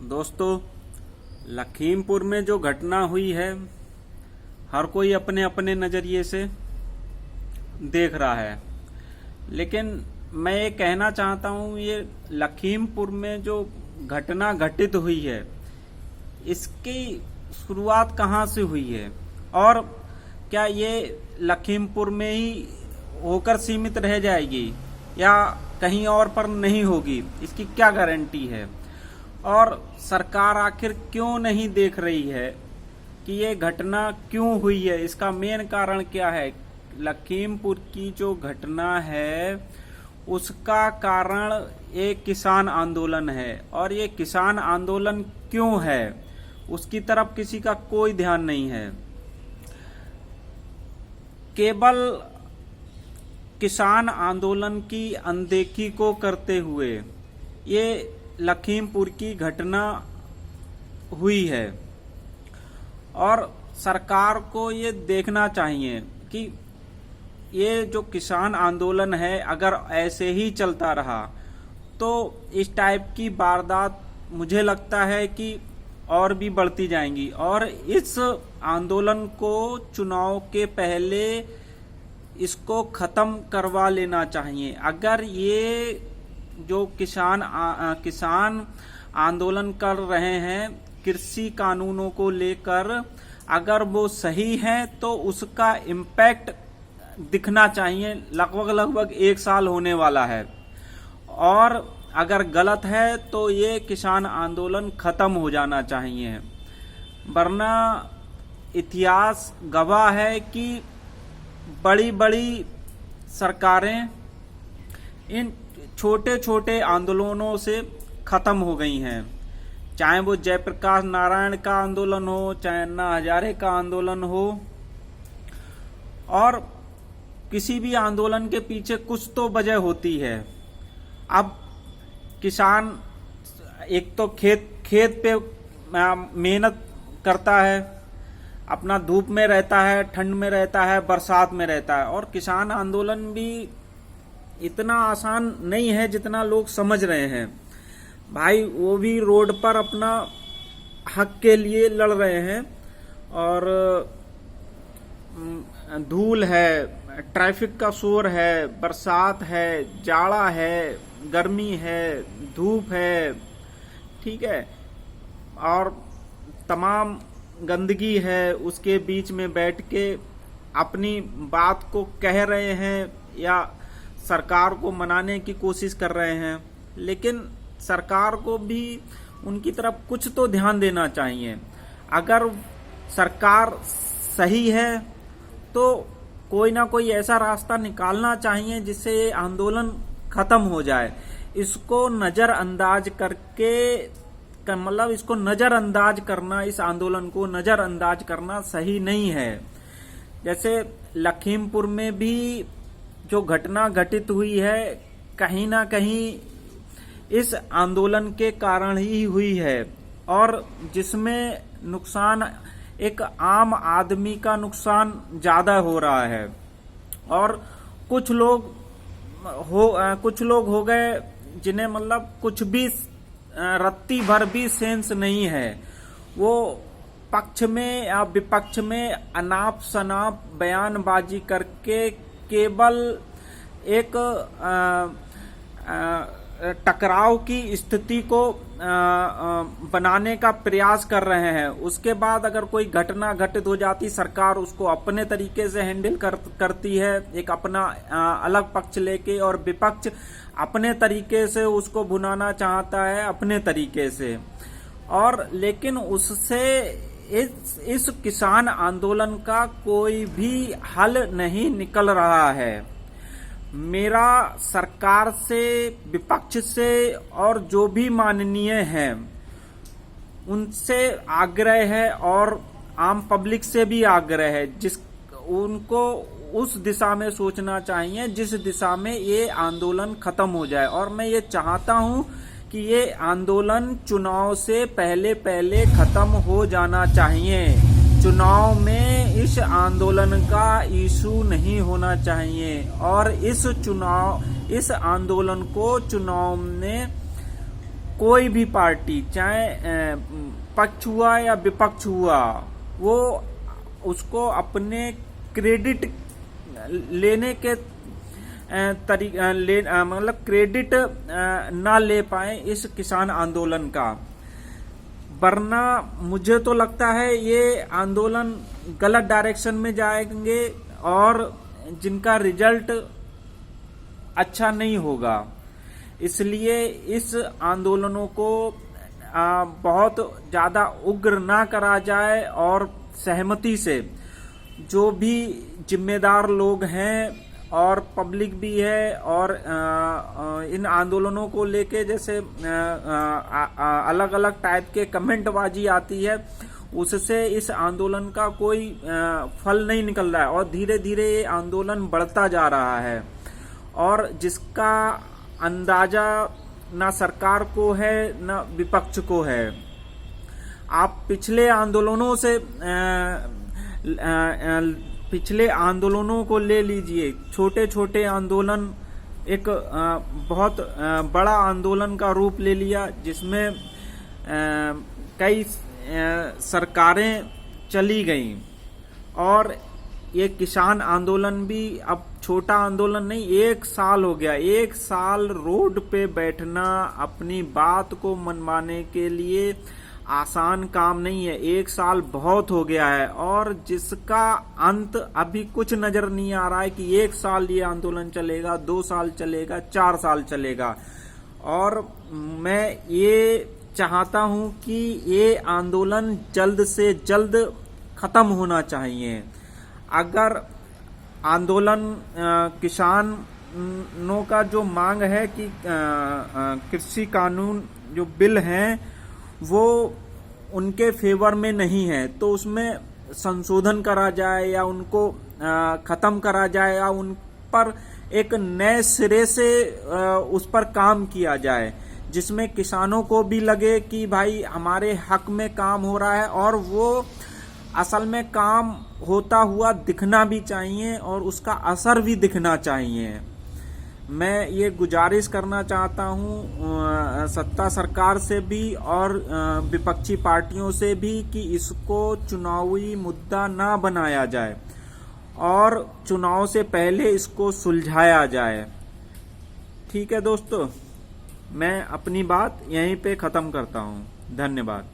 दोस्तों, लखीमपुर में जो घटना हुई है, हर कोई अपने अपने नज़रिए से देख रहा है। लेकिन मैं ये कहना चाहता हूँ, ये लखीमपुर में जो घटना घटित हुई है, इसकी शुरुआत कहाँ से हुई है और क्या ये लखीमपुर में ही होकर सीमित रह जाएगी या कहीं और पर नहीं होगी, इसकी क्या गारंटी है। और सरकार आखिर क्यों नहीं देख रही है कि ये घटना क्यों हुई है, इसका मेन कारण क्या है। लखीमपुर की जो घटना है उसका कारण एक किसान आंदोलन है, और ये किसान आंदोलन क्यों है उसकी तरफ किसी का कोई ध्यान नहीं है। केवल किसान आंदोलन की अनदेखी को करते हुए ये लखीमपुर की घटना हुई है, और सरकार को ये देखना चाहिए कि ये जो किसान आंदोलन है, अगर ऐसे ही चलता रहा तो इस टाइप की वारदात मुझे लगता है कि और भी बढ़ती जाएंगी, और इस आंदोलन को चुनाव के पहले इसको खत्म करवा लेना चाहिए। अगर ये जो किसान आंदोलन कर रहे हैं कृषि कानूनों को लेकर, अगर वो सही है तो उसका इम्पैक्ट दिखना चाहिए। लगभग 1 साल होने वाला है, और अगर गलत है तो ये किसान आंदोलन खत्म हो जाना चाहिए। वरना इतिहास गवाह है कि बड़ी बड़ी सरकारें इन छोटे छोटे आंदोलनों से खत्म हो गई हैं, चाहे वो जयप्रकाश नारायण का आंदोलन हो, चाहे अन्ना हजारे का आंदोलन हो। और किसी भी आंदोलन के पीछे कुछ तो वजह होती है। अब किसान एक तो खेत पे मेहनत करता है, अपना धूप में रहता है, ठंड में रहता है, बरसात में रहता है, और किसान आंदोलन भी इतना आसान नहीं है जितना लोग समझ रहे हैं। भाई वो भी रोड पर अपना हक के लिए लड़ रहे हैं, और धूल है, ट्रैफिक का शोर है, बरसात है, जाड़ा है, गर्मी है, धूप है, ठीक है, और तमाम गंदगी है, उसके बीच में बैठ के अपनी बात को कह रहे हैं या सरकार को मनाने की कोशिश कर रहे हैं। लेकिन सरकार को भी उनकी तरफ कुछ तो ध्यान देना चाहिए। अगर सरकार सही है तो कोई ना कोई ऐसा रास्ता निकालना चाहिए जिससे ये आंदोलन खत्म हो जाए। इसको नजरअंदाज करके मतलब इसको नजरअंदाज करना, इस आंदोलन को नजरअंदाज करना सही नहीं है। जैसे लखीमपुर में भी जो घटना घटित हुई है, कहीं ना कहीं इस आंदोलन के कारण ही हुई है, और जिसमें नुकसान एक आम आदमी का नुकसान ज्यादा हो रहा है। और कुछ लोग हो गए जिन्हें मतलब कुछ भी रत्ती भर भी सेंस नहीं है। वो पक्ष में या विपक्ष में अनाप शनाप बयानबाजी करके केवल एक टकराव की स्थिति को बनाने का प्रयास कर रहे हैं। उसके बाद अगर कोई घटना घटित हो जाती, सरकार उसको अपने तरीके से हैंडल करती है, एक अपना अलग पक्ष लेके, और विपक्ष अपने तरीके से उसको भुनाना चाहता है अपने तरीके से। और लेकिन उससे इस किसान आंदोलन का कोई भी हल नहीं निकल रहा है। मेरा सरकार से, विपक्ष से और जो भी माननीय हैं उनसे आग्रह है, और आम पब्लिक से भी आग्रह है, उनको उस दिशा में सोचना चाहिए जिस दिशा में ये आंदोलन खत्म हो जाए। और मैं ये चाहता हूं कि ये आंदोलन चुनाव से पहले खत्म हो जाना चाहिए। चुनाव में इस आंदोलन का इशू नहीं होना चाहिए, और इस आंदोलन को चुनाव में कोई भी पार्टी, चाहे पक्ष हुआ या विपक्ष हुआ, वो उसको अपने क्रेडिट लेने के मतलब क्रेडिट ना ले पाए इस किसान आंदोलन का। वरना मुझे तो लगता है ये आंदोलन गलत डायरेक्शन में जाएंगे और जिनका रिजल्ट अच्छा नहीं होगा। इसलिए इस आंदोलनों को बहुत ज्यादा उग्र ना करा जाए और सहमति से जो भी जिम्मेदार लोग हैं और पब्लिक भी है और इन आंदोलनों को लेके जैसे अलग अलग टाइप के कमेंटबाजी आती है, उससे इस आंदोलन का कोई फल नहीं निकल रहा है और धीरे धीरे ये आंदोलन बढ़ता जा रहा है और जिसका अंदाजा ना सरकार को है ना विपक्ष को है। आप पिछले आंदोलनों को ले लीजिए। छोटे छोटे आंदोलन एक बहुत बड़ा आंदोलन का रूप ले लिया, जिसमें कई सरकारें चली गईं और ये किसान आंदोलन भी अब छोटा आंदोलन नहीं, 1 साल हो गया। 1 साल रोड पे बैठना अपनी बात को मनवाने के लिए आसान काम नहीं है। 1 साल बहुत हो गया है और जिसका अंत अभी कुछ नजर नहीं आ रहा है कि 1 साल ये आंदोलन चलेगा, 2 साल चलेगा, 4 साल चलेगा। और मैं ये चाहता हूं कि ये आंदोलन जल्द से जल्द खत्म होना चाहिए। अगर आंदोलन किसानों का जो मांग है कि कृषि कानून जो बिल हैं वो उनके फेवर में नहीं है, तो उसमें संशोधन करा जाए या उनको खत्म करा जाए या उन पर एक नए सिरे से उस पर काम किया जाए, जिसमें किसानों को भी लगे कि भाई हमारे हक में काम हो रहा है और वो असल में काम होता हुआ दिखना भी चाहिए और उसका असर भी दिखना चाहिए। मैं ये गुजारिश करना चाहता हूँ सत्ता सरकार से भी और विपक्षी पार्टियों से भी कि इसको चुनावी मुद्दा ना बनाया जाए और चुनाव से पहले इसको सुलझाया जाए। ठीक है दोस्तों, मैं अपनी बात यहीं पे खत्म करता हूँ। धन्यवाद।